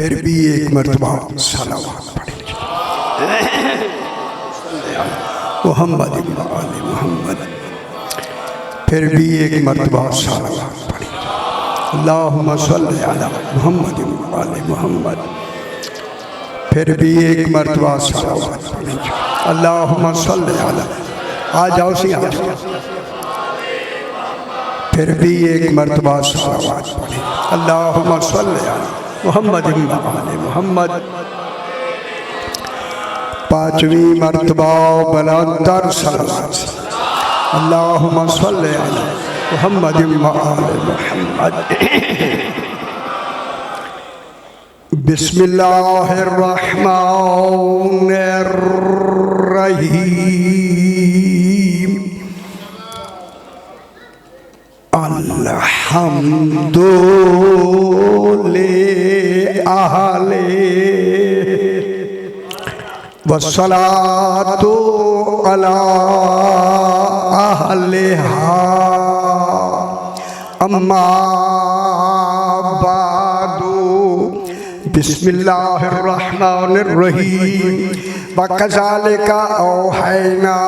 फिर भी एक मरतबा सलावत पढ़ लीजिए मोहम्मद आले मोहम्मद। फिर भी एक मरतबा सलावत पढ़ लीजिए अल्लाहुम्मा सल्ली अला मोहम्मद आले मोहम्मद। फिर भी एक मरतबा सलावत पढ़ लीजिए अल्लाहुम्मा सल्ली अला। आ जाओ सी आ जाओ। फिर भी एक मरतबा सलावत पढ़े अल्लाहुम्मा सल्ली अला मोहम्मद आले मोहम्मद। पांचवी मरतबा बुलंदतर सलावत अल्लाहुम्मा सल्ली अला मोहम्मद आले मोहम्मद। बिस्मिल्लाहिर रहमानिर रहीम अल्हम्दु लिल्लाहि वस्सलातु अला अहलिहा अम्मा बादु। बिस्मिल्लाहिर रहमानिर रहीम वकज़ालिका औहैना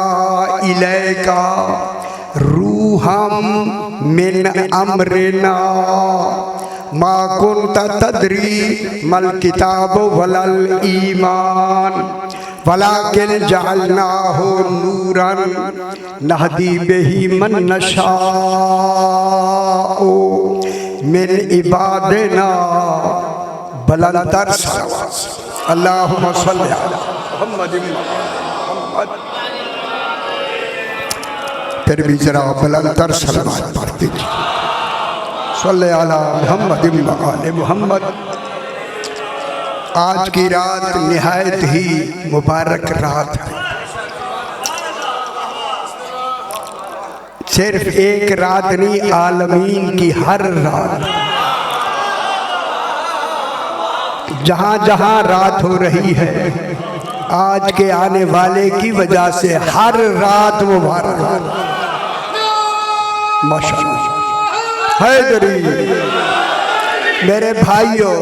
इलैका रूहम मिन अम्रिना मा कुन्ता तदरी मल किताब वलल ईमान वलाकिन जअलनाहु नूरन नहदी बिही मन नशाउ मिन इबादिना। बुलंदतर सलावत अल्लाहुम्मा सल्ली अला मुहम्मद। फिर भी जरा बुलंदतर सलावत पढ़ दीजिए सल्ली अला मुहम्मद आले मोहम्मद। आज की रात निहायत ही मुबारक रात है। सिर्फ एक रात नहीं, आलमीन की हर रात, जहाँ जहाँ रात हो रही है, आज के आने वाले की वजह से हर रात मुबारक माशाअल्लाह। हैदरी मेरे भाइयों,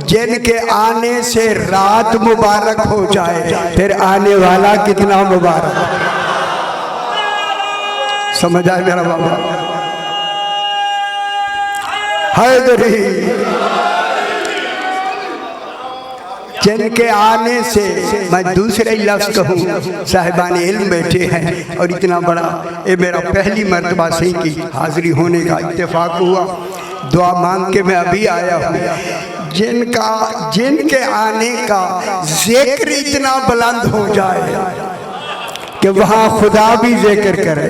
जिनके आने से रात मुबारक हो जाए फिर आने वाला कितना मुबारक। समझ आए मेरा बाबा? हैदरी जिनके आने से, मैं दूसरे लफ्ज़ कहूँ, साहिबान इल्म बैठे हैं और इतना बड़ा ये मेरा पहली मर्तबा से की हाज़िरी होने का इत्तेफाक हुआ। दुआ मांग के मैं अभी आया हूँ। जिनके आने का जिक्र इतना बुलंद हो जाए कि वहाँ खुदा भी जिक्र करे।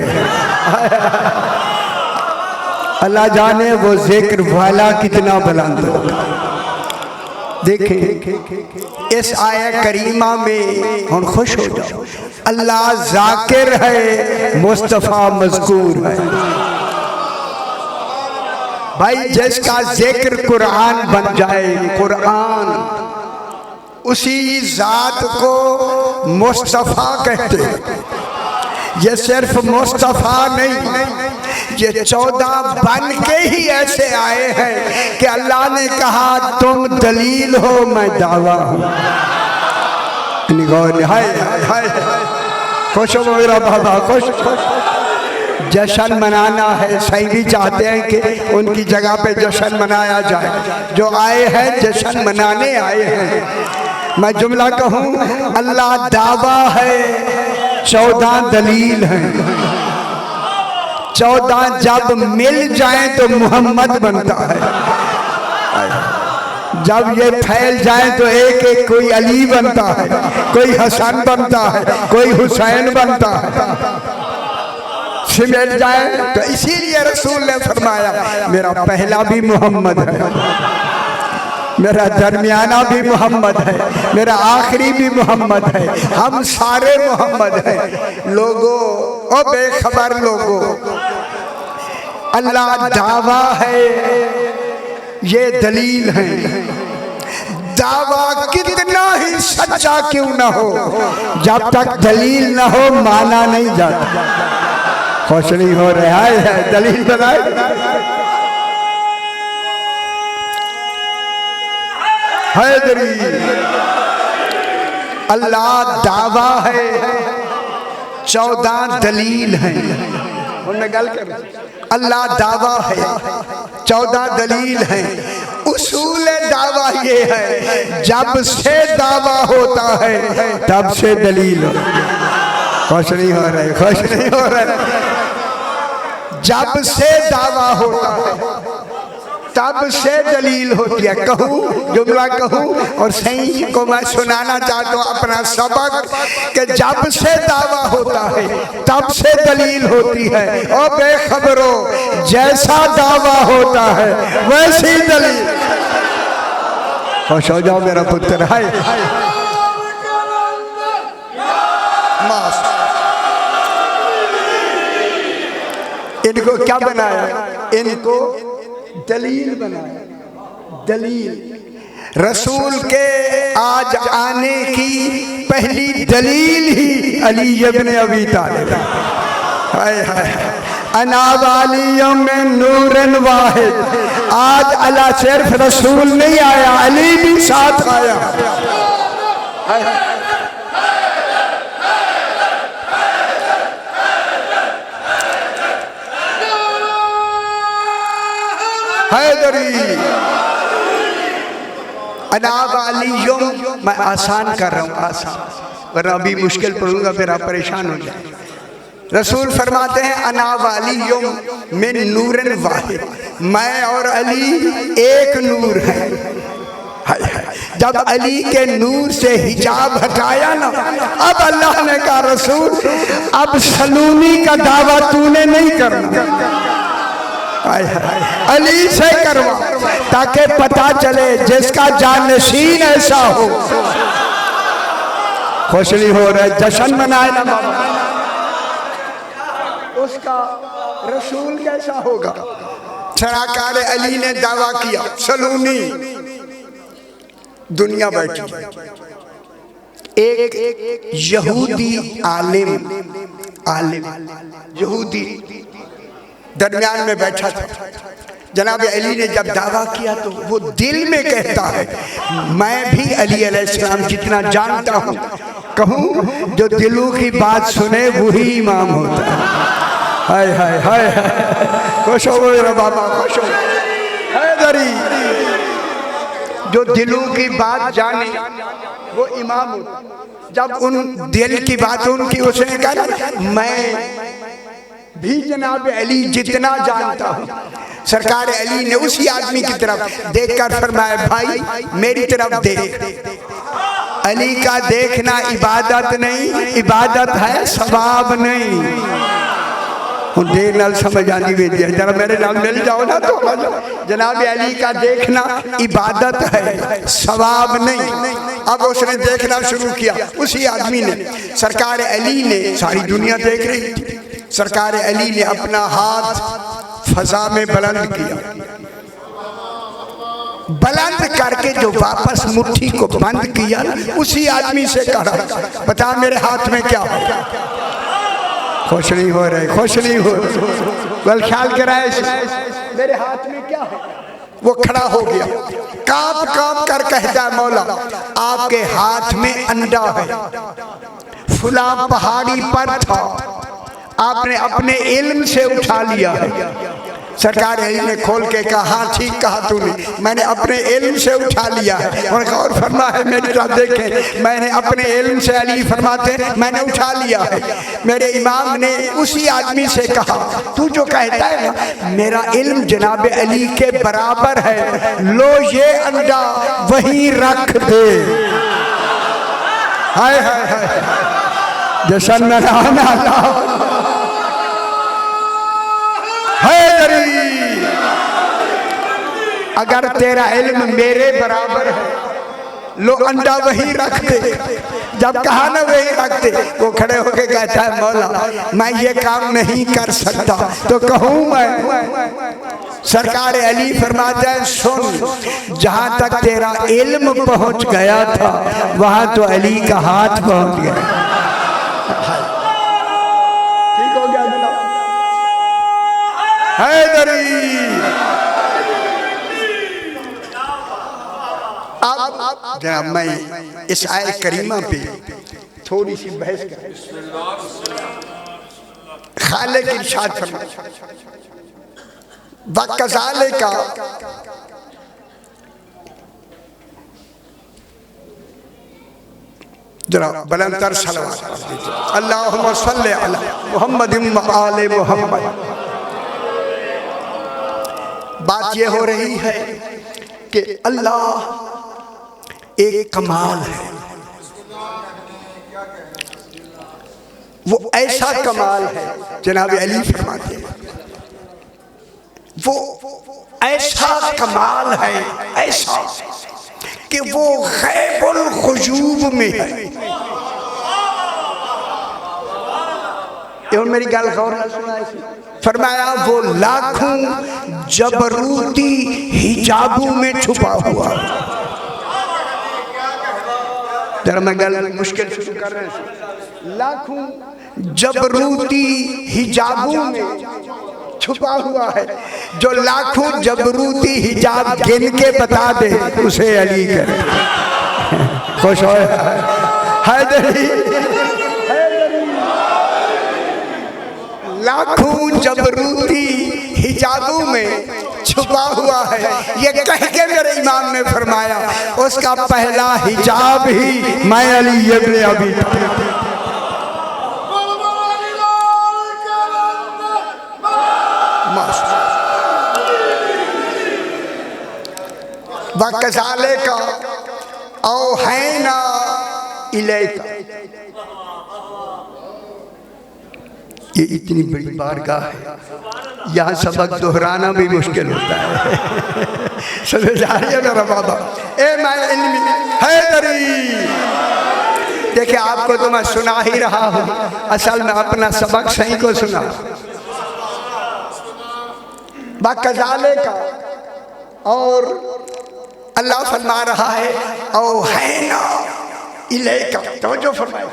अल्लाह जाने वो जिक्र वाला कितना बुलंद होगा। देखें इस आया करीमा में हम खुश हो जाओ। अल्लाह ज़ाकिर है, मुस्तफ़ा मज़कूर है। भाई जिसका जिक्र कुरान बन जाए, कुरान उसी ज़ात को मुस्तफ़ा कहते हैं। ये सिर्फ मुस्तफ़ा नहीं, ये 14 बन के ही ऐसे आए हैं कि अल्लाह ने कहा तुम दलील हो, मैं दावा हूँ। खुश हो मेरा बाबा, खुश। जश्न मनाना है, सही भी चाहते हैं कि उनकी जगह पे जश्न मनाया जाए। जो आए हैं जश्न मनाने आए हैं। मैं जुमला कहूँ, अल्लाह दावा है, 14 दलील हैं। 14 जब मिल जाएं तो मोहम्मद बनता है। जब ये फैल जाए तो एक एक कोई अली बनता है, कोई हसन बनता है, कोई हुसैन बनता है। सिमट जाए तो इसीलिए रसूल ने फरमाया मेरा पहला भी मोहम्मद है, मेरा दरमियाना भी मोहम्मद है, मेरा आखिरी भी मोहम्मद है। हम सारे मोहम्मद हैं। लोगों ओ बेखबर लोगों, अल्लाह दावा है, ये दलील है। दावा कितना ही सच्चा क्यों ना हो, जब तक दलील ना हो माना नहीं जाता। खुश नहीं हो रहा है, दलील बनाए। हैदरी। अल्लाह दावा है, 14 दलील है। उनमें गल कर, अल्लाह दावा है, 14 दलील है। उसूल दावा ये है, जब से दावा होता है तब से दलील। खुश नहीं हो रहे, खुश नहीं हो रहे। जब से दावा होता है तब से दलील होती है। कहूँ जुमला कहूँ और सही को मैं सुनाना चाहता हूँ अपना सबक कि जब से दावा होता है तब से दलील होती है। और बेखबरो, जैसा दावा होता है वैसी दलील। खुश हो जाओ मेरा पुत्र। है इनको क्या बनाया? इनको दलील बनाया। दलील रसूल के आज आने की पहली दलील ही अली इब्न अबी तालिब। हाय हाय, अना वालियों में नूरन वाहिद। आज अल्लाह सिर्फ रसूल नहीं आया, अली भी साथ आया। हैदरी अनावालियों, मैं आसान कर रहा हूँ, आसान, वरना अभी मुश्किल पढ़ूंगा फिर आप परेशान हो जाए। रसूल फरमाते हैं अनावालियों में नूरन वाहिद, मैं और अली एक नूर है। जब अली के नूर से हिजाब हटाया ना, अब अल्लाह ने कहा रसूल अब सलूनी का दावा तूने नहीं करना, अली से करवा, ताकि पता चले जिसका जानशीन ऐसा हो। खुश नहीं हो रहे, जश्न मनाए ना बाबा, उसका रसूल कैसा होगा। सरकार अली ने दावा किया, सलूनी दुनिया बैठी। एक यहूदी आलिम यहूदी दरमियान में बैठा था। जनाब अली ने जब दावा किया तो वो दिल में कहता है मैं भी अली अलैहिस्सलाम जितना जानता हूँ। कहूँ जो दिलों की बात सुने वही इमाम होता है। हाय हाय हाय, खुश हो मेरा बाबा, खुश हो। हैदरी जो दिलों की बात जाने वो इमाम होता। जब उन दिल की बात उनकी, उसने कहा मैं भी जनाब अली जितना जानता हूँ। सरकार अली ने उसी आदमी की तरफ देखकर फरमाया भाई मेरी तरफ देख। अली का देखना इबादत नहीं, इबादत है सवाब नहीं। देर नाल समझ आनी वे जरा मेरे नाम मिल जाओ ना तो जनाब अली का देखना इबादत है सवाब नहीं। अब उसने देखना शुरू किया उसी आदमी ने। सरकार अली ने, सारी दुनिया देख रही थी, सरकार अली ने अपना हाथ फजा में बुलंद किया, बुलंद करके जो वापस मुट्ठी को बंद किया उसी आदमी से कहा बता मेरे हाथ में क्या हो। खुश नहीं हो रहे, खुश नहीं हो रहे, बल ख्याल कराए मेरे हाथ में क्या है। वो खड़ा हो गया, कांप कांप कर कहता है मौला आपके हाथ में अंडा है, फुला पहाड़ी पर था, आपने अपने इल्म से उठा लिया है। सरकार अली ने खोल के कहा हाँ ठीक कहा तूने, मैंने अपने इल्म से उठा लिया है। और गौर फरमा है मेरी तरफ देखें, मैंने अपने इल्म से, अली फरमाते मैंने उठा लिया है। मेरे इमाम ने उसी आदमी से कहा तू जो कहता है ना मेरा इल्म जनाब अली के बराबर है, लो ये अंडा वहीं रख दे। हाय हाय हाय, जश्न मनाना। अगर तेरा इल्म मेरे बराबर है लो अंडा वही रख दे। जब कहा ना वही रख दे, वो खड़े होके कहता है मौला मैं ये काम नहीं कर सकता, तो कहूँ मैं। सरकार अली फरमाता है सुन, जहाँ तक तेरा इल्म पहुँच गया था वहाँ तो अली का हाथ पहुँच गया। ठीक हो गया जनाब। हैदरी अब अब जनाब मैं इस आयत करीमा पे थोड़ी सी बहस कर, खालिक इरशाद फरमाता वकज़ालिका, जरा बुलंदतर सलवात पढ़ दीजिए, अल्लाहुम्मा सल्ली अला मुहम्मदिन व आले मुहम्मद। बात ये हो रही है कि अल्लाह एक कमाल है, वो ऐसा कमाल है, जनाब अली फरमाते हैं वो ऐसा कमाल है, ऐसा कि वो गैबुल खुजूब में है। और मेरी गल गौर से सुना, फरमाया वो लाखों जबरूती हिजाबों में छुपा हुआ। जरा मैं गल मुश्किल शुरू कर रहे हैं, लाखों जबरूती हिजाबों में छुपा हुआ है। जो लाखों जबरूती हिजाब गिन के बता दे उसे अली करे। खुश हो हैदरी, लाखों जबरूती हिजाबों में छुपा हुआ है। ये कह के मेरे इमाम ने फरमाया उसका पहला हिजाब ही मैं अली इब्न अबी तालिब। वकज़ालिका औहैना इलैका, ये इतनी बड़ी बारगाह है, यहाँ सबक दोहराना भी मुश्किल होता है। समझ आ रही है मेरा बाबा? ए मैं इल्मी हैदरी, देखिए आपको तो मैं सुना ही रहा हूँ, असल में अपना सबक सही को सुना। वकज़ालिका, और अल्लाह फरमा रहा है औहैना इलैका, तो जो फरमाया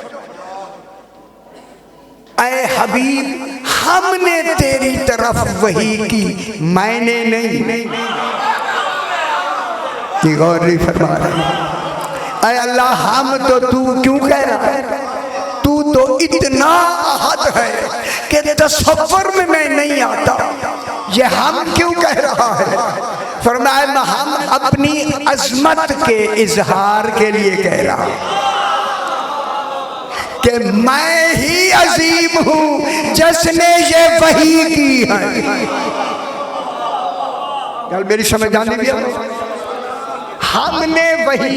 ऐ हबीब हमने तेरी तरफ वही की, मैंने नहीं। गौर नहीं फरमा रहा। ऐ अल्लाह हम तो तू क्यों कह रहा है? तू तो इतना अहद है कि तसव्वुर में मैं नहीं आता, ये हम क्यों कह रहा है? फरमाया हम अपनी अजमत के इजहार के लिए कह रहा हूं कि मैं ही अजीम हूं जिसने ये वही की है। यार मेरी समझ आने दिया, हमने वही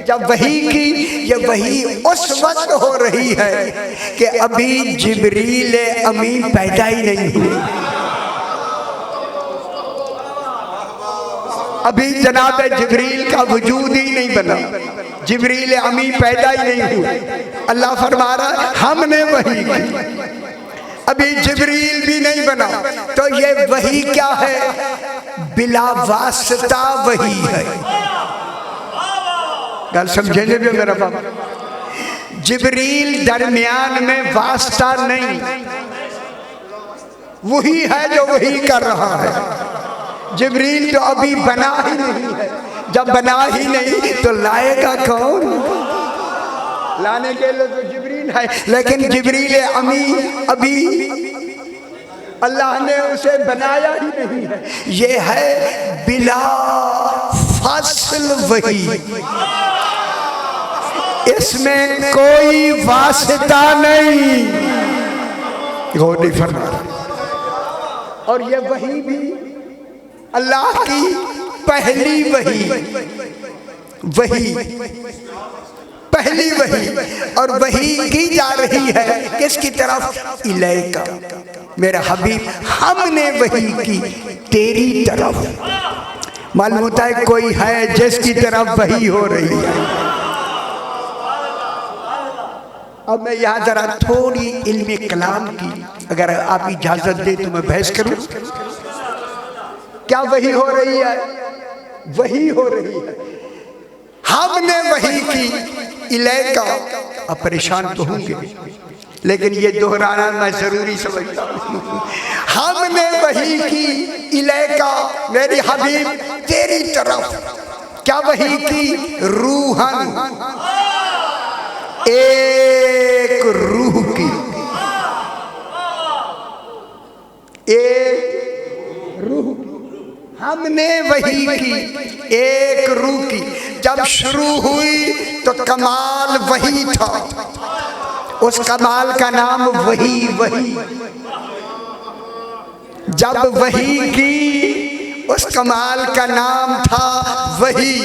जब वही की, ये वही उस वक्त हो रही है कि अभी जिब्रील अमी पैदा ही नहीं हुए, अभी जनाब जिब्रील का वजूद ही नहीं बना, जिब्रील अमी पैदा ही नहीं हुए। अल्लाह फरमा रहा हमने वही की, अभी जिब्रील भी नहीं बना। तो ये वही क्या है? बिला वास्ता वही है। गल समझेंगे भी मेरा बाबा? जिब्रील दरमियान में वास्ता नहीं, वही है जो वही कर रहा है। जिब्रील तो अभी बना ही नहीं है, जब बना ही नहीं तो लाएगा कौन? लाने के लिए तो जिब्रील है, लेकिन जिब्रील अमी अभी अल्लाह ने उसे बनाया ही नहीं है। ये है बिला फासिल वही, इसमें कोई वास्ता नहीं। गौर नहीं फरमा रहा। और ये वही भी अल्लाह की पहली वही, पहली वही, और वही की जा रही है किसकी तरफ? इलैका, मेरा हबीब हमने वही की तेरी तरफ। मालूम होता है कोई है जिसकी तरफ वही हो रही है। अब मैं यहाँ जरा थोड़ी इल्मी कलाम की अगर आप इजाजत दे तो मैं बहस करूं। क्या वही हो रही है? वही हो रही है, हमने वही की इलैका। अब परेशान तो होंगे, लेकिन ये दोहराना मैं जरूरी समझता हूँ। हमने वही की इलैका, मेरी हबीब तेरी तरफ। क्या वही की? रूहन, एक रूह की, एक रूह की। हमने वही की, एक रूह की। जब शुरू हुई तो कमाल वही था, उस कमाल का नाम वही वही। जब वही की उस कमाल का नाम था वही।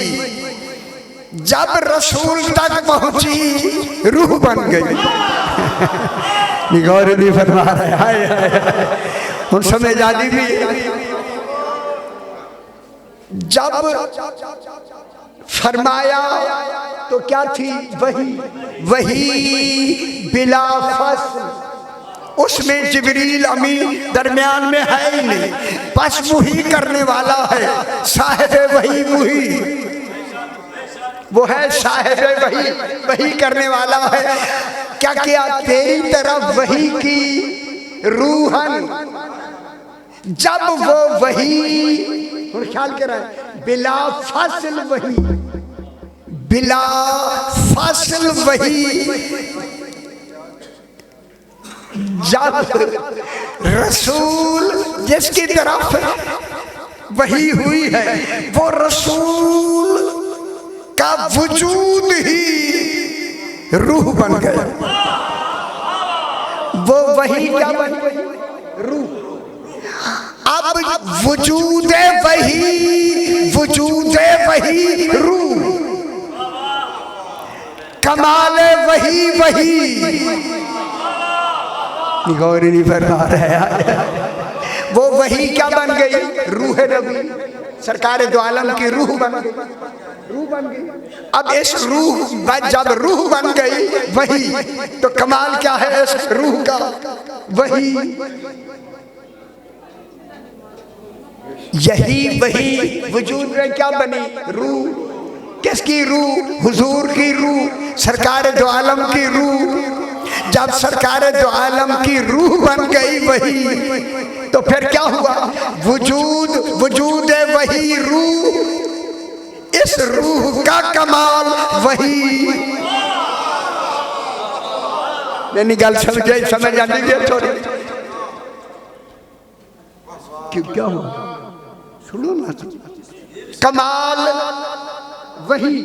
जब रसूल तक पहुंची रूह बन गई। गौर नहीं फरमा रहे, हाय हाय उन समय जादी भी। जब फरमाया तो क्या थी? वही वही बिला फसल। उसमें जिब्रील अमीन दरमियान में है ही नहीं, बस वही करने वाला है। साहिब वही वही, वो है साहिब वही, वही करने वाला है। क्या किया? तेरी तरफ वही की रूहन। जब वो वही, ख्याल कर रहा है, बिला फसल वही, बिला फसल वही। जब रसूल जिसकी तरफ वही हुई है, वो रसूल का वजूद ही रूह बन गया। वो वही क्या बन गई? रूह। अब वजूद वही, वजूद वही रूह, कमाल वही वही। गौर नहीं फरमा रहे। वो वही क्या बन गई? रूह नबी, सरकार दो आलम की रूह बन गई, रूह बन गई। अब इस रूह, जब रूह बन गई वही, तो कमाल क्या है इस रूह का? वही, यही वही वजूद में क्या बनी? रूह। किसकी रूह? हुजूर की रूह, सरकार दो आलम की रूह। जब सरकार दो आलम की रूह बन गई वही, तो फिर क्या हुआ? वजूद, वजूद है वही रूह, इस रूह का कमाल वही। नहीं गल समझ आनी है थोड़ी? क्यों, क्या हुआ? सुनो ना, कमाल वही,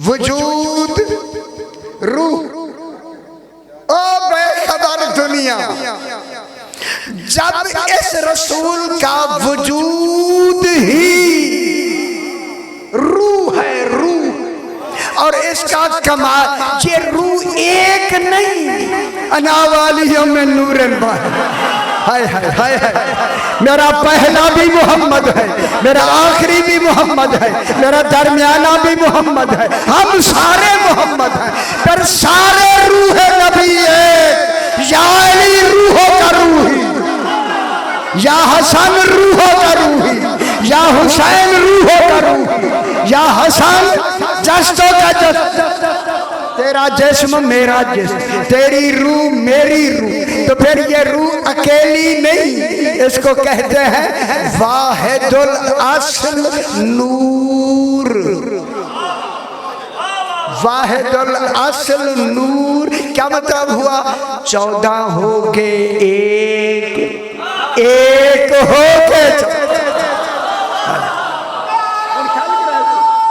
वजूद रूह। ओ बेखबर दुनिया, जब इस रसूल का वजूद ही रूह है, रूह, और इसका कमाल, ये रूह एक नहीं, अनावालियों में नूरन हाय हाय हाय हाय। मेरा पहला भी मोहम्मद है, मेरा आखिरी भी मोहम्मद है, मेरा दरमियाना भी मोहम्मद है, हम सारे मोहम्मद हैं, पर सारे रूह नबी है। या अली रूहों का रूही, या हसन रूहों का रूही, या हुसैन रूहों का रूही, या हसन जस्तों का जस्त, तेरा जिस्म मेरा जिस्म, तेरी रूह मेरी रूह। तो फिर ये रूह अकेली नहीं, इसको कहते हैं वाहिदुल अस्ल नूर, वाहिदुल अस्ल नूर। क्या मतलब हुआ? 14 हो के एक, एक हो के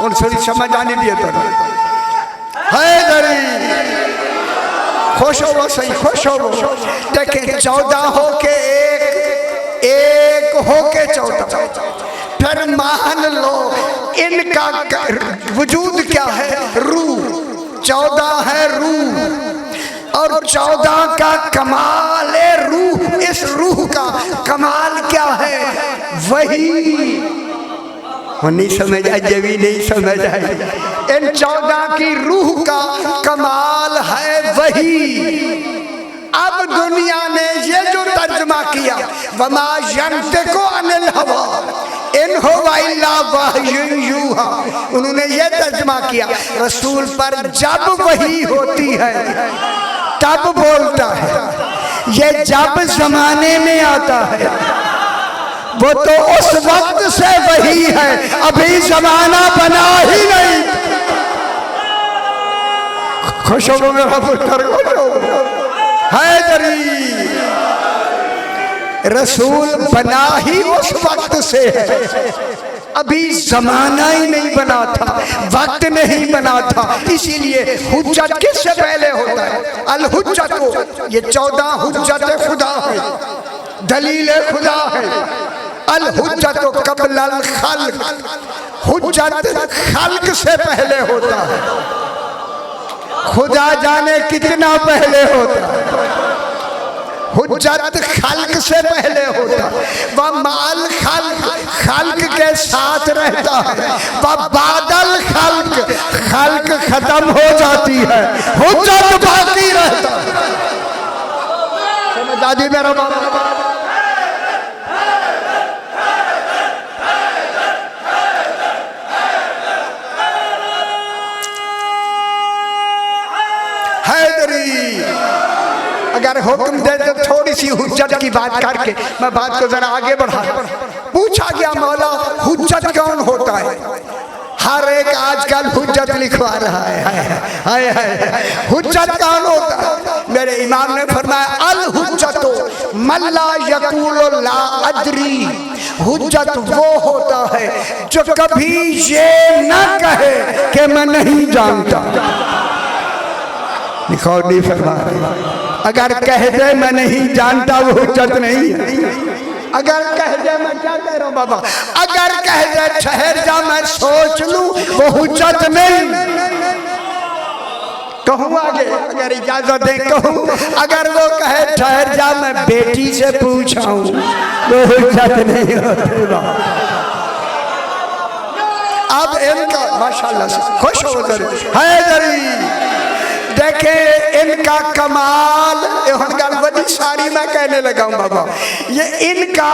उन सॉरी समझ आने दिए तो हैदरी खुश हो, सही खुश हो। देखें 14 हो के एक, एक हो के 14। फिर मान लो इनका वजूद क्या है? रूह। 14 है रूह, और 14 का कमाल है रूह। इस रूह का कमाल क्या है? वही। नहीं समझ आए, जब भी नहीं समझ आए। इन 14 की रूह का कमाल है वही। अब दुनिया ने ये जो तर्जुमा किया, वमा यंतिकु अनिल हवा इन हुवा इल्ला वह्युन यूहा, उन्होंने ये तर्जुमा किया, रसूल पर जब वही होती है तब बोलता है। ये जब जमाने में आता है, वो तो उस वक्त से वही है, अभी जमाना बना ही नहीं। खुश हो मेरा पुत्र, खुश हो। हैदरी रसूल बना ही उस वक्त से है, अभी जमाना ही नहीं बना था, वक्त नहीं बना था। इसीलिए हुज्जत किससे पहले होता है? अल हुज्जत, ये 14 हुज्जत खुदा है, दलील खुदा है। अल हुज्जत कब्ल अल खल्क, हुज्जत खल्क से पहले होता है, खुदा जाने कितना पहले होता है। हुज्जत खल्क से पहले होता, वह माल खल्क, खल्क के साथ रहता है, वह बादल खल्क, खल्क खत्म हो जाती है, हुज्जत बाकी रहता है। समझ आदि मेरा बाबा। हैदरी अगर हुक्म दे तो थोड़ी सी हुज्जत की बात करके मैं बात को जरा आगे बढ़ा। पूछा गया मौला हुज्जत कौन होता है? हर एक आजकल हुज्जत लिखवा रहा है। हुज्जत कौन होता है? मेरे इमाम ने फरमाया अल हुज्जत मल्ला यकूल ला अदरी, हुज्जत वो होता है जो कभी ये न कहे कि मैं नहीं जानता। नहीं फरमा, अगर कह दे मैं नहीं जानता वो हुज्जत नहीं है। अगर कह दे, मैं क्या कह रहा हूँ बाबा, अगर कह दे ठहर जा मैं सोच लूं वो हुज्जत नहीं। कहूँ आगे, अगर इजाजत दे कहूँ, अगर वो कहे ठहर जा मैं बेटी से पूछाऊं वो हुज्जत नहीं होती बाबा। अब इनका माशाल्लाह से खुश हो हैदरी देखे इनका कमाल बड़ी सारी मैं कहने लगा हूं बाबा। ये इनका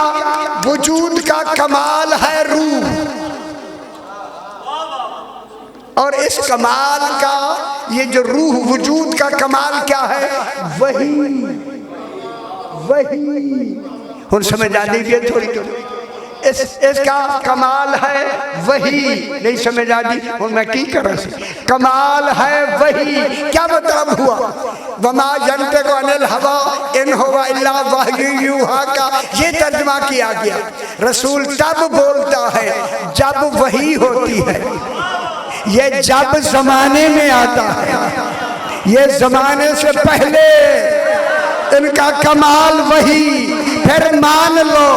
वजूद का कमाल है रूह, और इस कमाल का ये जो रूह वजूद का कमाल क्या है? वही हम समझ आ दी थोड़ी इसका कमाल है वही। नहीं समझ आ दी हूँ मैं की कर कमाल है वही। क्या मतलब हुआ? वमा जनते को अनिल हवा इन हुआ इल्ला वह्युहा का ये तर्जुमा किया गया। रसूल तब बोलता है जब वही होती है। ये जब जमाने में आता है, ये जमाने से पहले इनका कमाल वही। फिर मान लो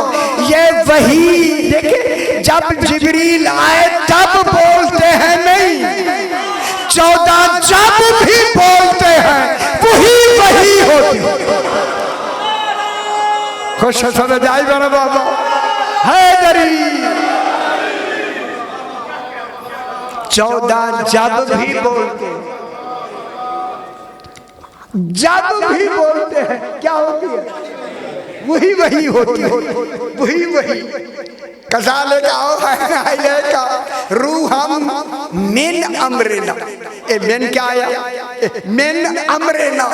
ये वही, देखिए जब जिब्रील आए तब बोलते हैं नहीं, 14 जब भी बोलते हैं वही होती। खुश समझ आई मेरा बाबा हैदरी। 14 जब भी बोलते, जब भी बोलते हैं क्या होती है? वही होती है, वही। कज़ाले का रूहम मिन अमरिना, ये मिन क्या आया? मिन अमरिना,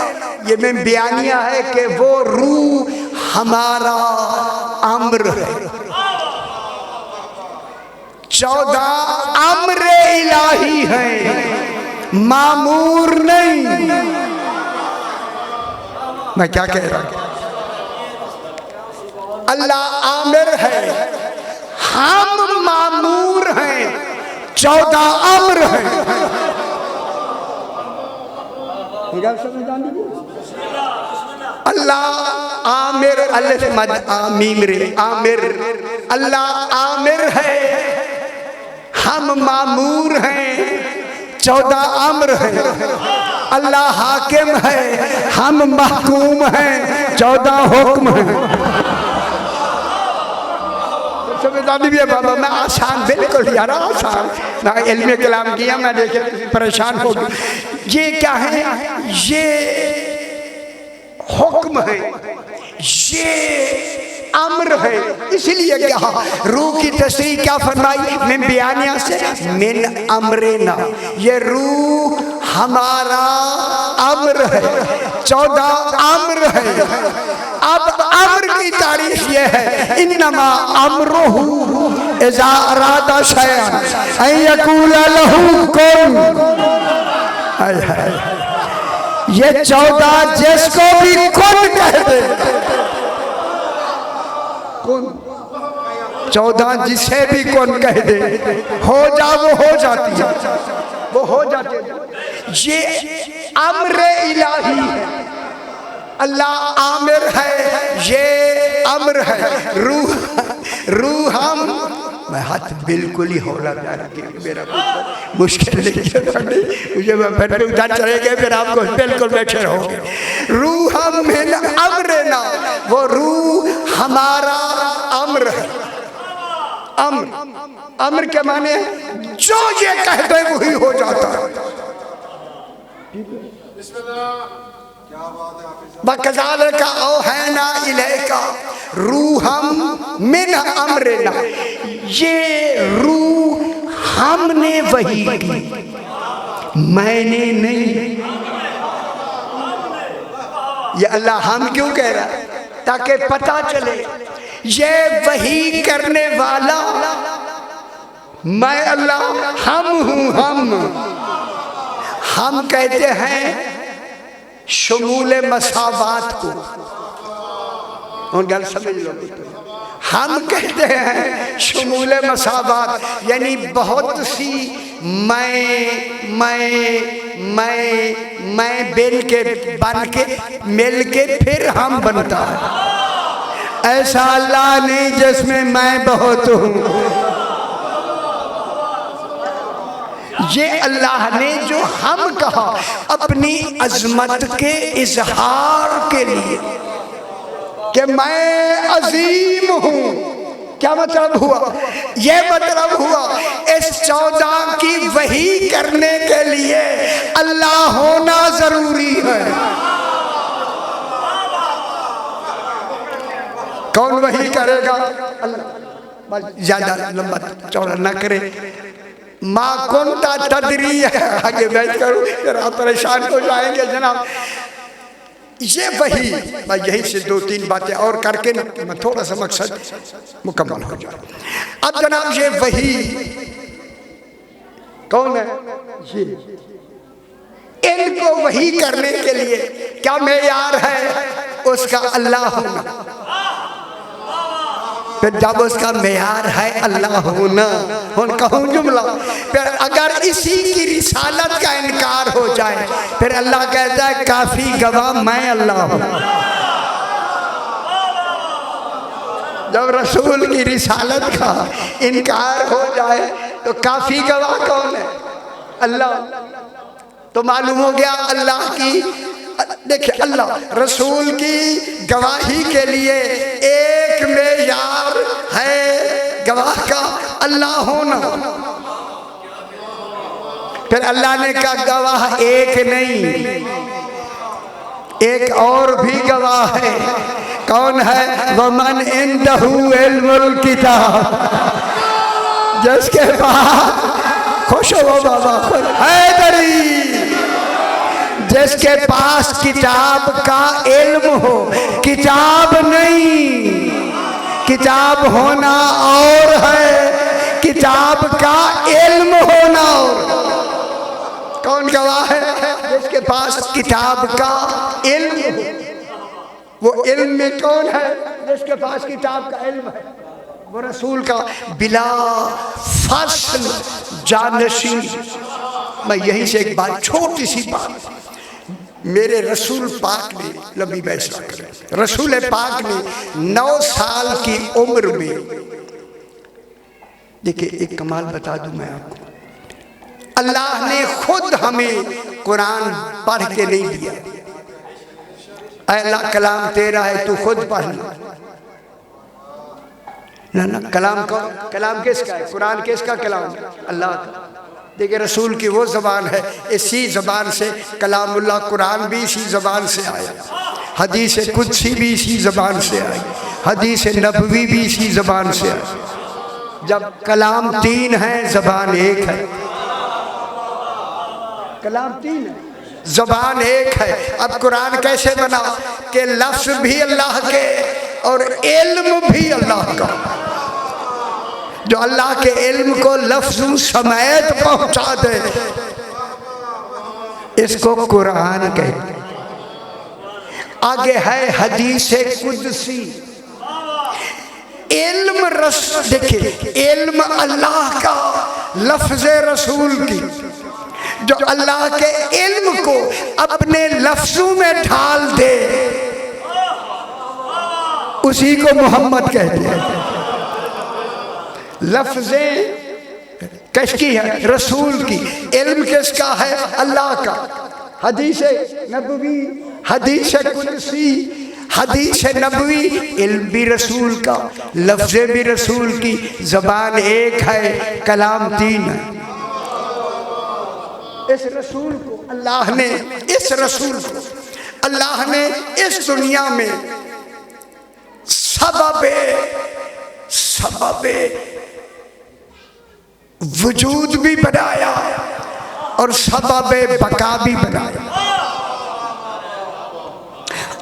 ये मिन बयानिया है कि वो रूह हमारा अम्र है। 14 अम्र इलाही है, मामूर नहीं। मैं क्या कह रहा हूं? अल्लाह आमिर है, हम मामूर हैं, 14 अम्र हैं। अल्लाह आमिर, अल्लाह मद आमीम रे आमिर, अल्लाह आमिर है, हम मामूर हैं, 14 अम्र हैं। अल्लाह हाकिम है, हम महकूम हैं, 14 हुक्म हैं। बाबा मैं आसान बिल्कुल यार आसान ना इल्म कलाम किया मैं देखे परेशान हो गया। ये क्या है? ये हुक्म है, ये अम्र है। इसलिए क्या रूह की तस्रीह क्या फरमाई? मिन बयानिया से मिन अमरिना, ये रूह हमारा अम्र है, 14 अम्र है। अब अम्र की तारीफ ये है, इन्नमा अम्रुहु इज़ा अरादा शयअन अन यक़ूला लहू कुन। ये 14 जिसको भी कुन कहते, कुन 14 जिसे भी कुन कह दे, हो जा वो हो जाती है, वो हो जाती है। ये अम्र इलाही है, अल्लाह आमिर है, ये अम्र है। रूह हम, मैं हाथ बिल्कुल ही हौला जा रही, मेरा मुश्किल नहीं, मुझे मैं उधर चले गए, फिर आपको बिल्कुल बैठे रहोगे। रूह हम मिन अम्रना, वो रूह हमारा अम्र है। अम्र, अम्र के माने जो ये कह दे वही हो जाता है। बकज़ालिका औहैना इलैका रूहम मिन अम्रिना, ये रूह हमने वही की, मैंने नहीं। ये अल्लाह हम क्यों कह रहा है? ताकि पता चले ये वही करने वाला मैं अल्लाह, हम हूँ। हम कहते हैं शमूल मसावात को, और गल समझ लो, हम कहते हैं शमूल मसावात, यानी बहुत सी मैं बिल के बन के मिल के फिर हम बनता है। ऐसा अल्लाह नहीं जिसमें मैं बहुत हूँ। ये अल्लाह ने जो हम कहा अपनी अजमत के इजहार के लिए कि मैं अजीम हूँ, क्या मतलब हुआ? ये मतलब हुआ इस 14 की वही करने के लिए अल्लाह होना जरूरी है। कौन वही करेगा? अल्लाह। ज्यादा लंबा चौड़ा ना करे। माँ कुंता तदरी है, आगे बैठ करूँ फिर आप परेशान हो जाएंगे जनाब। ये वही, मैं यहीं से 2-3 बातें और करके ना मैं थोड़ा सा मकसद मुकम्मल हो जाए। अब जनाब ये वही कौन है? ये इनको वही करने के लिए क्या मेयार है? उसका अल्लाह होना। फिर जब उसका मेयार है अल्लाह होना, कहूँ जुमला, फिर अगर इसी की रिसालत का इनकार हो जाए फिर अल्लाह कहता है काफी गवाह मैं अल्लाह हूँ। जब रसूल की रिसालत का इनकार हो जाए तो काफी गवाह कौन है? अल्लाह। तो मालूम हो गया अल्लाह की, देखिए अल्लाह रसूल की गवाही के लिए एक मेयार है गवाह का अल्लाह होना। फिर अल्लाह ने कहा गवाह एक नहीं, एक और भी गवाह है। कौन है? वमन इंदहु इल्मुल किताब, जिसके पास, खुश हो बाबा, हैदरी, जिसके पास किताब का इल्म हो। किताब नहीं, किताब होना और है, किताब का इल्म होना और। कौन गवाह है? जिसके पास किताब का इल्म हो। वो इल्म में कौन है? जिसके पास किताब का इल्म है, वो रसूल का बिला फसल जानशीन। मैं यहीं से एक बात, छोटी सी बात, मेरे रसूल पाक ने, लंबी बहस ना करें, रसूल पाक ने 9 साल की उम्र में, देखिए एक कमाल बता दूं मैं आपको, अल्लाह ने खुद हमें कुरान पढ़ के नहीं दिया। अल्लाह कलाम तेरा है तू खुद पढ़ ना, कलाम कौन? कलाम किसका है? कुरान किसका कलाम? अल्लाह का। देखिए रसूल की वो ज़बान है, इसी ज़बान से कलामुल्लाह, कुरान भी इसी ज़बान से आया, हदीस कुदसी भी इसी ज़बान से आई, हदीस नबवी भी इसी ज़बान से आई। जब कलाम 3 है ज़बान 1 है। कलाम तीन है, ज़बान एक है। अब कुरान कैसे बना कि लफ्ज़ भी अल्लाह के और इल्म भी अल्लाह का। जो अल्लाह के इल्म को लफ्ज़ों समेत पहुंचा दे, इसको कुरान कहते। आगे है हदीस कुदसी। इल्म देखिए, इल्म अल्लाह का, लफ्ज़ रसूल की। जो अल्लाह के इल्म को अपने लफ्ज़ों में ढाल दे, उसी को मोहम्मद कहते हैं। लफ्ज़ें किसकी है? रसूल की। इल्म किसका है? अल्लाह का। हदीस नबवी, हदीस कुदसी, हदीस नबवी, इल्म भी रसूल का, लफ्ज़ें भी रसूल की। ज़बान एक है, कलाम तीन है। इस रसूल को अल्लाह ने, इस रसूल को अल्लाह ने इस दुनिया में सबबे वजूद भी बनाया और सबबे बका भी बनाया।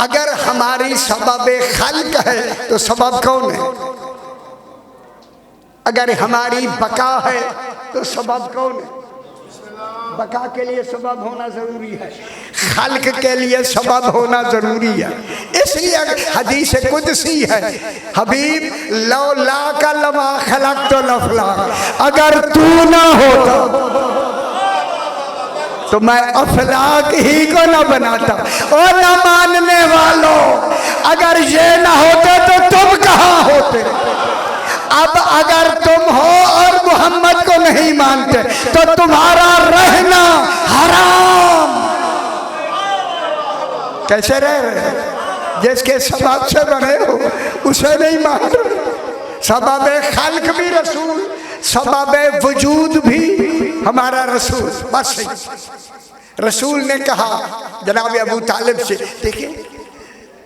अगर हमारी सबबे खल्क है तो सबब कौन है? अगर हमारी बका है तो सबब कौन है? बका के लिए सबब होना जरूरी है, खल्क के लिए सबब होना जरूरी है। इसलिए हदीस कुदसी है, हबीब लौला का लमा खलक तो लफला, अगर तू ना होता तो मैं अफलाक ही को ना बनाता। और ना मानने वालों, अगर ये ना होते तो तुम कहाँ होते? अब अगर तुम हो और मोहम्मद को नहीं मानते तो तुम्हारा रहना हराम। कैसे रह रहे? जिसके सबब से बने हो उसे नहीं मान रहे। सबब खल्क भी रसूल, सबब वजूद भी हमारा रसूल। बस रसूल ने कहा जनाब अबू तालिब से, देखिए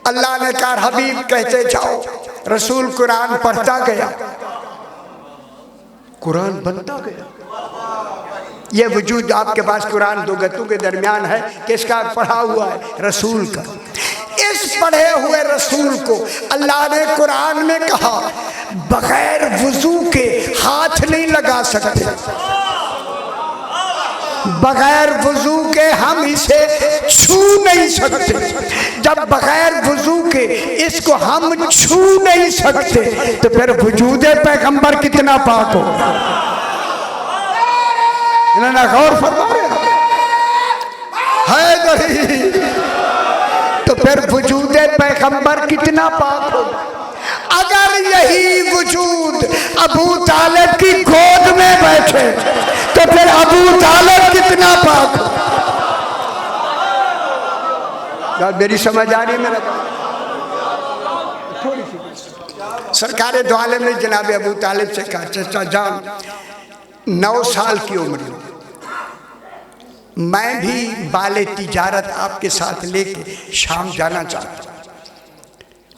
अल्लाह ने कहा हबीब कहते जाओ, रसूल कुरान पढ़ता गया, कुरान बनता गया। ये वजूद आपके पास कुरान दो गतों के दरमियान है, किसका पढ़ा हुआ है? रसूल का। इस पढ़े हुए रसूल को अल्लाह ने कुरान में कहा बगैर वजू के हाथ नहीं लगा सकते, बगैर वजू के हम इसे छू नहीं सकते। जब बगैर वजू के इसको हम छू नहीं सकते तो फिर वजूद पैगंबर कितना पाक हो। इन्होंने गौर फरमाया है नहीं, तो फिर वजूद पैगंबर कितना पाक हो। अगर यही वजूद अबू तालिब की गोद में बैठे तो फिर अबू तालिब कितना पाक हो। मेरी समझ आ रही है? मेरा थोड़ी सी सरकार दो आलम ने जनाब अबू तालिब से कहा, चाचा जान 9 साल की उम्र में मैं भी बाले तिजारत आपके साथ लेके शाम जाना चाहता।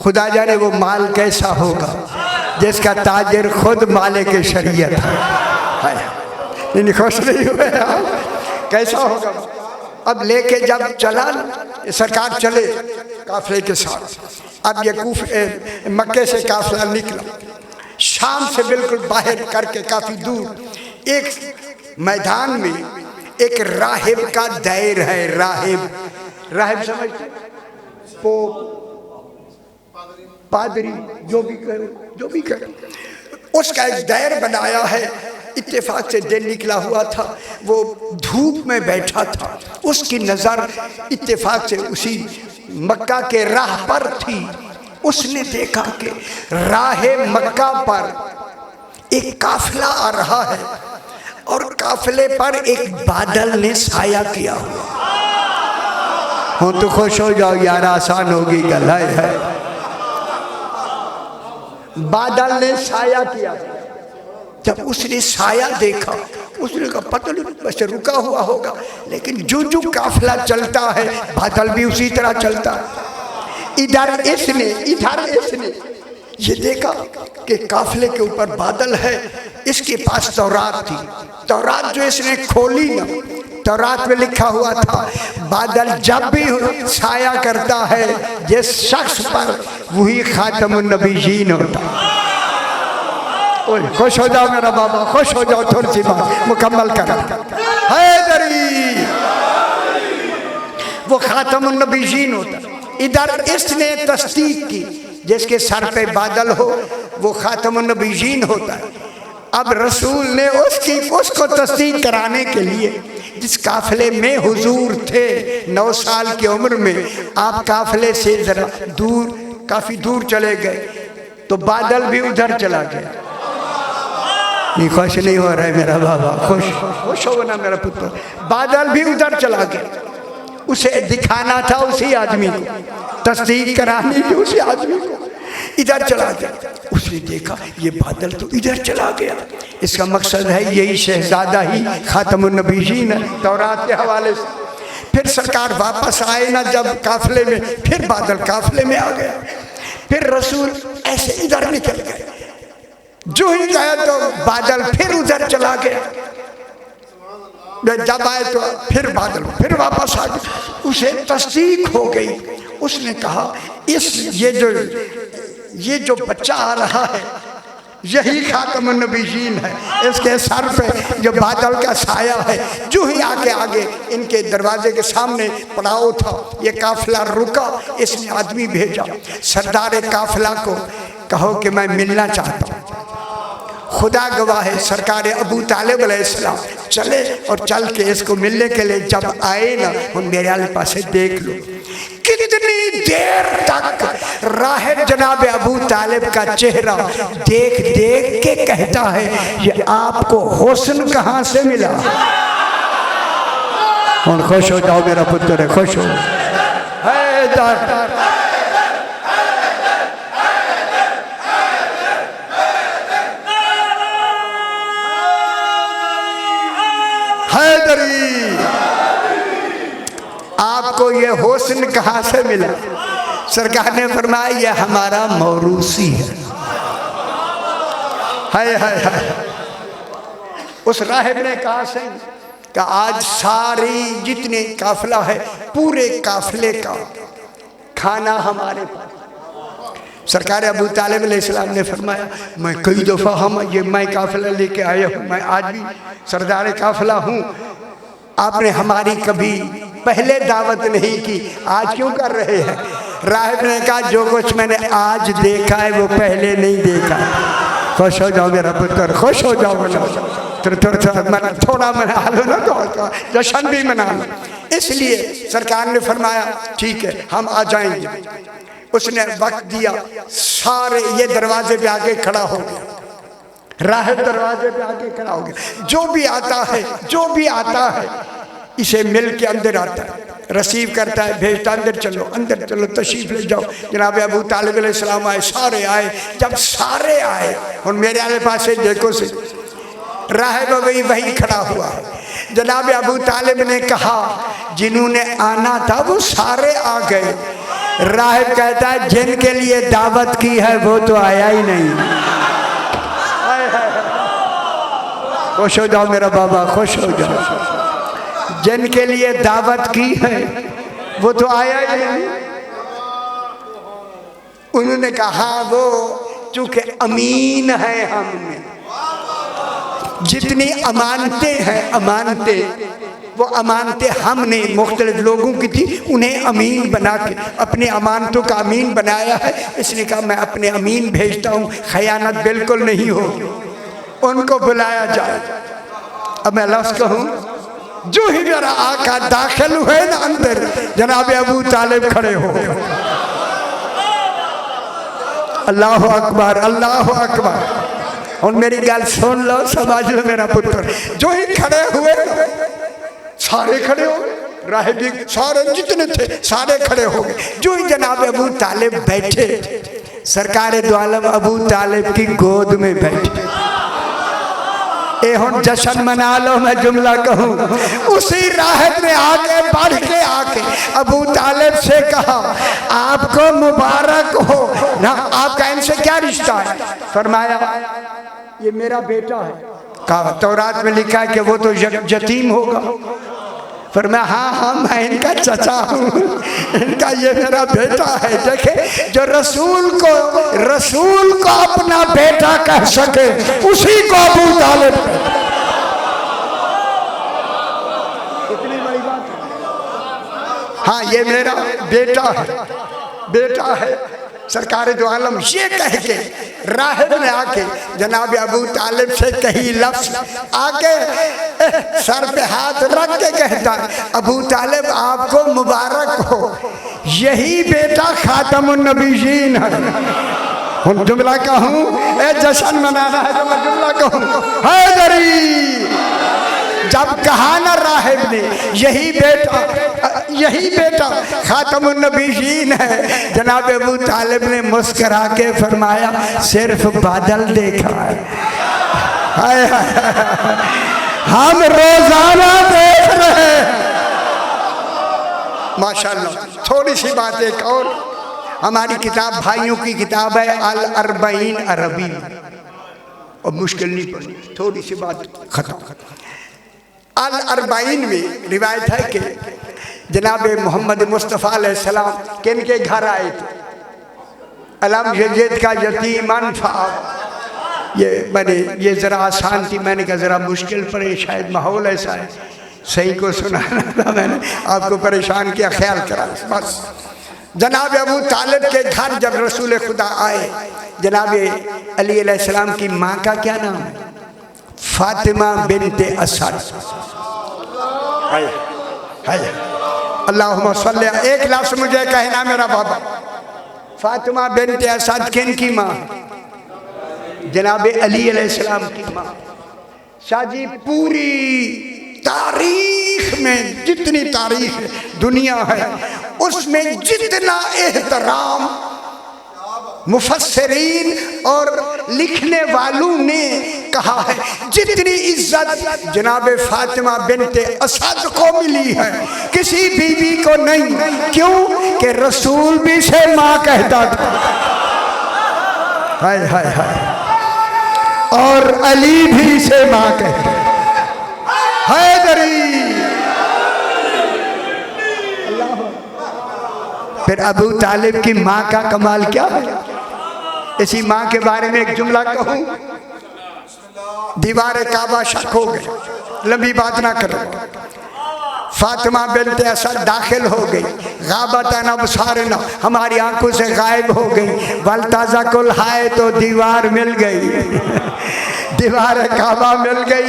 खुदा जाने वो माल कैसा होगा जिसका ताजिर खुद मालिक शरीयत है। नहीं खुश नहीं हुए कैसा होगा? अब लेके जब चला सरकार चले काफिले के साथ, अब ये मक्के से काफिला निकला, शाम से बिल्कुल बाहर करके काफी दूर एक मैदान में एक राहिब का दैर है। राहिब समझते? पोप, पादरी, जो भी करे उसका एक दैर बनाया है। इत्तेफाक से दिन निकला हुआ था, वो धूप में बैठा था, उसकी नज़र इत्तेफाक से उसी मक्का के राह पर थी। उसने देखा कि राह मक्का पर एक काफिला आ रहा है और काफिले पर एक बादल ने साया किया हुआ। हो तो खुश हो जाओ यार, आसान होगी गल है। बादल ने साया किया। जब उसने साया देखा उसने कहा पता नहीं बस रुका हुआ होगा, लेकिन जो जो काफिला चलता है बादल भी उसी तरह चलता है। इधर इसने ये देखा कि काफिले के ऊपर बादल है, इसके पास तौरात थी। तौरात जो इसने खोली ना तौरात में लिखा हुआ था बादल जब भी छाया करता है जिस शख्स पर वही खातमुन नबीयीन होता। खुश हो जाओ मेरा बाबा, खुश हो जाओ, थोड़ी सी बात मुकम्मल कर। हैदरी वो खातमुन नबीयीन होता। इधर इसने तस्दीक की जिसके सर पे बादल हो वो खातमुन नबीयीन होता है। अब रसूल ने उसको तस्दीक कराने के लिए जिस काफिले में हुजूर थे 9 साल की उम्र में, आप काफिले से जरा दूर, काफी दूर चले गए तो बादल भी उधर चला गया। नहीं, खुश नहीं हो रहा है मेरा बाबा, खुश हो ना मेरा पुत्र। बादल भी उधर चला गया। उसे दिखाना था उसी आदमी को, तस्दीक करानी थी उसी आदमी को। इधर चला गया। उसने देखा ये बादल तो इधर चला गया, इसका मकसद है यही शहजादा ही खातमुन नबीयीन है तौरात के हवाले से। फिर सरकार वापस आए ना जब काफिले में, फिर बादल काफिले में आ गया। फिर रसूल ऐसे इधर निकल गए, जो ही गया तो बादल फिर उधर चला गया। जब आए तो फिर बादल फिर वापस आ गए। उसे तस्दीक हो गई। उसने कहा ये जो बच्चा आ रहा है यही खातमुन नबीयीन है। इसके सर पे जो बादल का साया है, जो ही आगे इनके दरवाजे के सामने पड़ाव था। ये काफिला रुका, इसने आदमी भेजा, सरदार काफिला को कहो कि मैं मिलना चाहता हूँ। खुदा गवाह है सरकार अबू तालिब अलैहिस्सलाम चले और चल के इसको मिलने के लिए जब आए ना, मेरे आले पास देख लो कितनी देर तक राहिब जनाब अबू तालिब का चेहरा देख देख के कहता है ये आपको हुस्न कहाँ से मिला। और खुश हो जाओ मेरा पुत्र है, खुश हो। आपको ये हुस्न कहाँ से मिला? सरकार ने फरमाया ये हमारा मौरूसी है। हाय उस राहिब ने कहा से कि आज सारी जितने काफिला है पूरे काफिले का खाना हमारे पास। सरकार अबू तालिब अलैहिस्सलाम ने फरमाया मैं कई दफ़ा मैं काफिला लेके आया हूँ, मैं आज भी सरदार काफिला हूँ, आपने हमारी कभी पहले दावत नहीं की, आज क्यों कर रहे हैं? राहिब ने कहा जो कुछ मैंने आज देखा है वो पहले नहीं देखा। खुश हो जाओ मेरा पुत्र, खुश हो जाओ। थोड़ा मना लो ना, तो जश्न भी मना लो। इसलिए सरकार ने फरमाया ठीक है हम आ जाएंगे। उसने वक्त दिया, सारे ये दरवाजे पे आके खड़ा हो गया। राहिब दरवाजे पे आके खड़ा हो गया। जो भी आता है इसे मिल के अंदर आता है, रसीव करता है, भेजता अंदर चलो तशरीफ ले जाओ। जनाब अबू तालिब अलैहिस्सलाम आए, सारे आए। जब सारे आए और मेरे आले पास से देखो से राहिब वही खड़ा हुआ है। जनाब अबू तालिब ने कहा जिन्होंने आना था वो सारे आ गए। राहिब कहता है जिनके लिए दावत की है वो तो आया ही नहीं। खुश हो जाओ मेरा बाबा, खुश हो जाओ। जिनके लिए दावत की है वो तो आया ही नहीं। उन्होंने कहा वो चूंकि अमीन है, हमने जितनी अमानतें हैं वो अमानतें हमने मुख्तलिफ लोगों की थी, उन्हें अमीन बना के अपने अमानतों का अमीन बनाया है। इसने कहा मैं अपने अमीन भेजता हूँ, खयानत बिल्कुल नहीं होगी, उनको बुलाया जाए। अब मैं लफ्ज़ कहूँ, जो ही मेरा आका दाखिल हुए ना अंदर, जनाब अबू तालिब खड़े हो गए। अल्लाह अकबर, अल्लाह अकबर। और मेरी गल सुन लो, समझ लो मेरा पुत्र। जो ही खड़े हुए सारे खड़े हो गए, राहिब सारे जितने थे सारे खड़े हो गए। जो ही जनाब अबू तालिब बैठे, सरकार दो आलम अबू तालिब की गोद में बैठे। हुण जश्न मना लो, मैं जुमला कहूँ। उसी राहिब ने आगे बढ़ के अबू तालिब से कहा आपको मुबारक हो ना, आपका इनसे क्या रिश्ता है? फरमाया ये मेरा बेटा है। कहा तौरात में लिखा है कि वो तो यतीम होगा। पर मैं हाँ हाँ मैं इनका चचा हूँ, इनका ये मेरा बेटा है। देखे जो रसूल को अपना बेटा कह सके उसी को अबू तालिब, कितनी बड़ी बात है। हाँ ये मेरा बेटा है। सरकार दो आलम ये कह के राहिब ने आके जनाब अबू तालिब से कही लफ्ज आके सर पे हाथ रख के कहता, अबू तालिब आपको मुबारक हो, यही बेटा खातमुन नबीयीन है। हम जुमला कहूँ जश्न मनाना है तो मैं जुमला कहूँ, हैदरी जब कहा ना राहिब ने यही बेटा खातमुन नबीयीन है, जनाब अबू तालिब ने मुस्करा के फरमाया सिर्फ बादल देखा है, हम रोजाना देख रहे हैं। माशाअल्लाह। थोड़ी सी बात एक और, हमारी किताब भाइयों की किताब है अल अरबईन अरबी, और मुश्किल नहीं पड़ी, थोड़ी सी बात खत्म। अल अरबईन में रिवायत है कि जनाब मोहम्मद मुस्तफ़ा अलैहिस्सलाम किन के घर आए थे, अलम यजीद का यतीमन फ़अब। ये ज़रा आसान थी, मैंने कहा ज़रा मुश्किल पड़े, शायद माहौल ऐसा है, सही को सुनाना था, मैंने आपको परेशान किया, ख्याल करा बस। जनाब अबू तालिब के घर जब रसूल खुदा आए, जनाब अली अलैहिस्सलाम की माँ का क्या नाम है? फातिमा बिन्ते असद। अल्लाहुम्मा सल्ली, एक लफ्ज़ मुझे कहना मेरा बाबा, फातिमा बिन्ते असद किन की माँ? जनाब अली अलैहिस्सलाम की माँ। शाजी पूरी तारीख में जितनी तारीख दुनिया है उसमें जितना एहतराम मुफस्सिरीन और लिखने वालों ने कहा है, जितनी इज्जत जनाब फातिमा बिन्ते असद को मिली है किसी बीवी को नहीं। क्यों कि रसूल भी से माँ कहता था, हाय हाय हाय, और अली भी से माँ कहता, हैदरी। फिर अबू तालिब की माँ का कमाल क्या है? इसी माँ के बारे में एक जुमला कहूँ, दीवार काबा शक हो गई, लंबी बात ना करो। फातिमा बिन्ते असद दाखिल हो गई, गाबतन अबसारना, हमारी आंखों से गायब हो गई। वल्ताजा कुल हाय तो दीवार मिल गई, दीवार काबा मिल गई।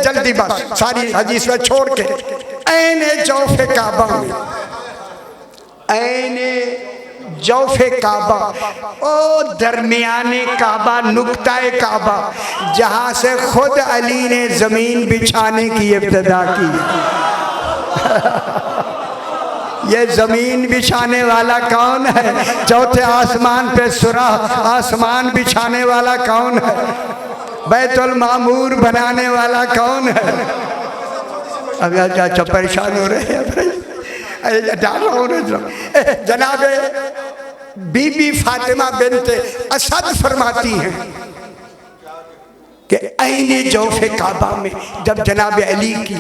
जल्दी बस सारी हदीस में छोड़ के, ऐने जौफे काबा में, ऐने जौफे काबा, ओ दरमियाने काबा, नुक्ताए काबा, जहाँ से खुद अली ने ज़मीन बिछाने की इब्तिदा की। ये ज़मीन बिछाने वाला कौन है? चौथे आसमान पे सुराख, आसमान बिछाने वाला कौन है? बैतुल मामूर बनाने वाला कौन है? अब अच्छा परेशान हो रहे हैं, डाल रहा हूँ। जनाब बीबी फातिमा बिन्ते असद फरमाती हैं कि ऐने जौफे काबा में जब जनाब अली की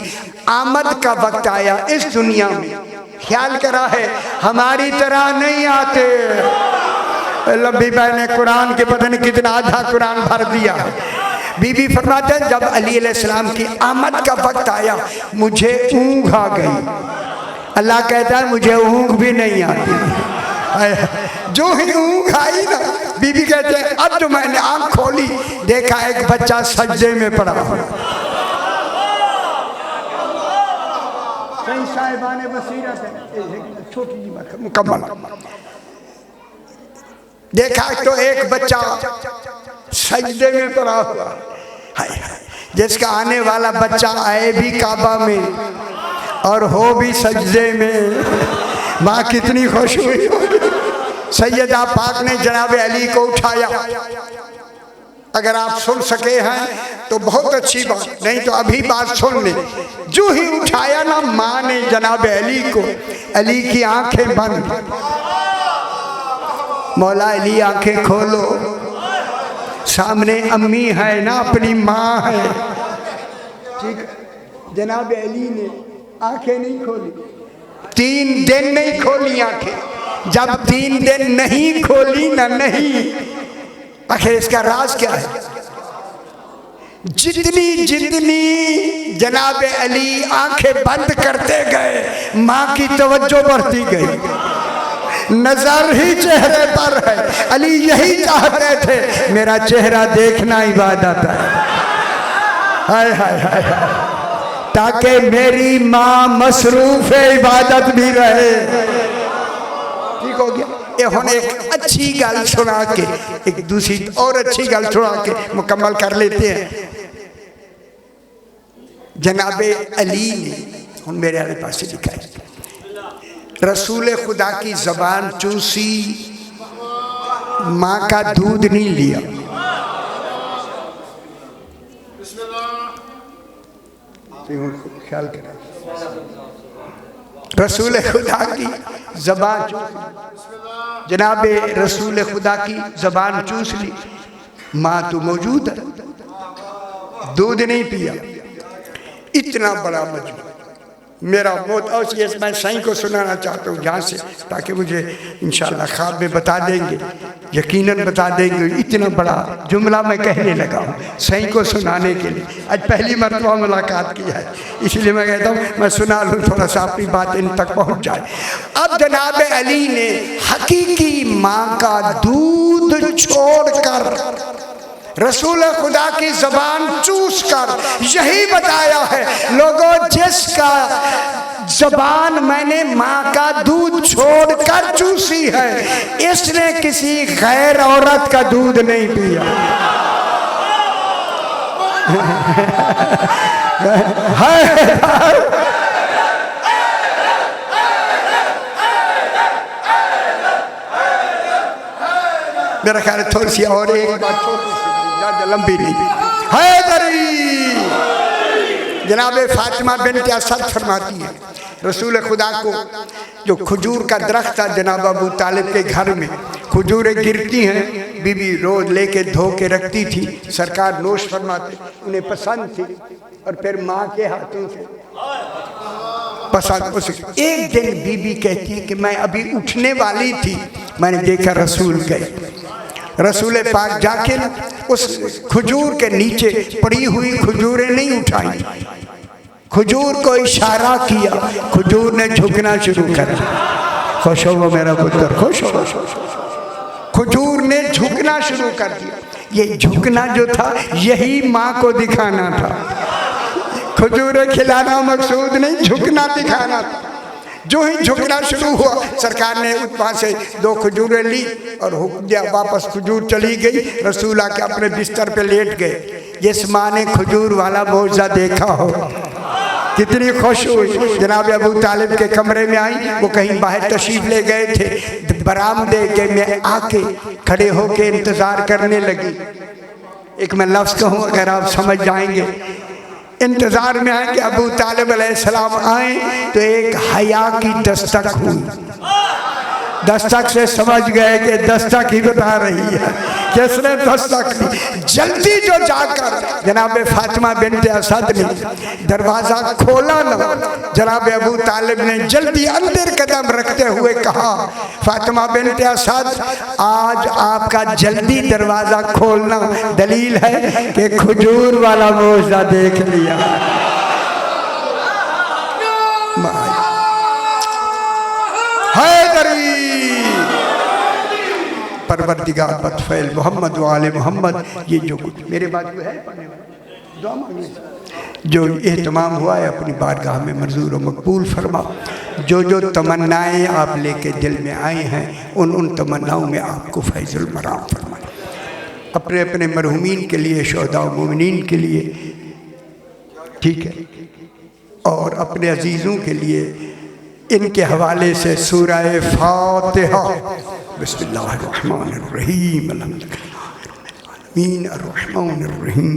आमद का वक्त आया इस दुनिया में, ख्याल करा है हमारी तरह नहीं आते। लंबी मैंने कुरान के पता नहीं कितना आधा कुरान भर दिया। बीबी फरमाते हैं जब अली अलैहिस्सलाम की आमद का वक्त आया मुझे ऊँघ आ गई। अल्लाह कहता है मुझे ऊँघ भी नहीं आती। जो ही ऊँघ आई ना, बीबी कहते हैं अब जो मैंने आँख खोली देखा एक बच्चा सजदे में पड़ा। मुकम्मल देखा तो एक बच्चा सजदे में पड़ा हुआ, जिसका आने वाला बच्चा आए भी काबा में और हो भी सजदे में। माँ कितनी खुश हुई। सैयदा पाक ने जनाब अली को उठाया। अगर आप सुन सके हैं तो बहुत अच्छी बात, नहीं तो अभी बात सुन ले। जो ही उठाया ना माँ ने जनाब अली को, अली की आंखें बंद। मौला अली आंखें खोलो, सामने अम्मी है ना, अपनी माँ है। ठीक, जनाब अली ने आंखें नहीं खोली, 3 दिन नहीं खोली आंखें। जब 3 दिन नहीं खोली ना, नहीं, आखिर इसका राज क्या है? जितनी जितनी जनाब अली आंखें बंद करते गए, माँ की तवज्जो बढ़ती गई, नजर ही चेहरे पर है। अली यही चाहते थे, मेरा चेहरा देखना इबादत है, हाय हाय हाय, ताकि मेरी माँ मसरूफ इबादत भी रहे। ठीक हो गया। ये हम एक अच्छी गल सुना के एक दूसरी और अच्छी गल सुना के मुकम्मल कर लेते हैं। जनाबे अली ने, हम मेरे वाले पास लिखा है, रसूल खुदा की जबान चूसी, माँ का दूध नहीं लिया। ख्याल करें, रसूल खुदा की जबान, जनाबे रसूल खुदा की जबान चूस ली, माँ तो मौजूद है, दूध नहीं पिया। इतना बड़ा मजबूर, मेरा मौत और मैं सही को सुनाना चाहता हूँ यहाँ से, ताकि मुझे इंशाल्लाह ख्वाब में बता देंगे, यकीनन बता देंगे। इतना बड़ा जुमला मैं कहने लगा हूँ सही को सुनाने के लिए। आज पहली मरतबा मुलाकात की है, इसलिए मैं कहता हूँ मैं सुना लूँ, थोड़ा सा अपनी बात इन तक पहुँच जाए। अब जनाब अली ने हकीकी माँ का दूध छोड़कर रसूल खुदा की जबान चूस कर यही बताया है, लोगों जिसका जबान मैंने माँ का दूध छोड़कर चूसी है, इसने किसी गैर औरत का दूध नहीं पिया। मेरा ख्याल है थोड़ी सी और एक बात छोटी सी, ज़्यादा लंबी नहीं। हैदरी जनाब फातिमा बिन्त असद फरमाती है, रसूल खुदा को जो खजूर का दरख्त था जनाब अबू तालिब के घर में, खजूरें गिरती हैं, बीबी रोज लेके धो के रखती थी, सरकार नोश फरमाते, उन्हें पसंद थी, और फिर माँ के हाथों से पसंद। उस एक दिन बीबी कहती है कि मैं अभी उठने वाली थी, मैंने देखा रसूल गए, रसूल पाक जाके उस खजूर के नीचे पड़ी हुई खजूरें नहीं उठाई, खजूर को इशारा किया, खजूर ने झुकना शुरू कर दिया। खुश हो मेरा पुत्र, खुश हो। खजूर ने झुकना शुरू कर दिया। ये झुकना जो था यही माँ को दिखाना था, खजूरें खिलाना मकसूद नहीं, झुकना दिखाना था। जो ही झुकना शुरू हुआ, सरकार ने वहाँ से 2 खजूरें ली और हुक्म दिया, वापस खजूर चली गई। रसूल आके अपने बिस्तर पे लेट गए। जिस माँ ने खजूर वाला मौजा देखा हो कितनी खुश हुई। जनाब अबू तालिब के कमरे में आई, वो कहीं बाहर तशरीफ ले गए थे, बरामदे के में आके खड़े होके इंतज़ार करने लगी। एक मैं लफ्ज़ कहूँ, अगर आप समझ जाएंगे, इंतजार में आए कि अबू तालिब अलैहिस्सलाम आए, तो एक हया की दस्तक हुई। दस्तक से समझ गए कि दस्तक ही बता रही है, किसने दस्तक दी। जल्दी जो जाकर जनाब फातिमा बिन्त असद ने दरवाज़ा खोला ना, जनाब अबू तालिब ने जल्दी अंदर कदम रखते हुए कहा, फातिमा बिन्त असद, आज आपका जल्दी दरवाज़ा खोलना दलील है कि खजूर वाला मौजा देख लिया। हैदरी परवरदिगार बतफ़ैल मोहम्मद व आले मोहम्मद, ये जो कुछ मेरे बाद जो है पढ़ने वाले दुआ मांगने, जो एहतमाम हुआ है अपनी बारगाह में मंजूर व मकबूल फरमा। जो जो तमन्नाएँ आप लेके दिल में आए हैं, उन तमन्नाओं में आपको फैज़ुल मराम फरमाए। अपने अपने मरहूमीन के लिए, शुहदा व मोमिनीन के लिए, ठीक है, और अपने अजीज़ों के लिए इनके हवाले से सूरह फातिहा। बिस्मिल्लाहिर्रहमानिर्रहीम, अल्हम्दुलिल्लाहिर्रब्बिल अर्रहमानिर्रहीम,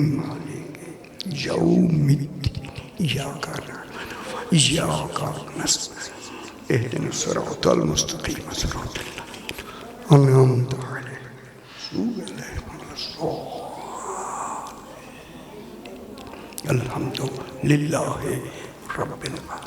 यौमिद्दीन, इय्याका नअबुदु व इय्याका नस्तईन, इहदिनस सिरातल मुस्तक़ीम, सिरातल लज़ीना अनअमता अलैहिम, अल्हम्दुलिल्लाहि रब्बिल आलमीन।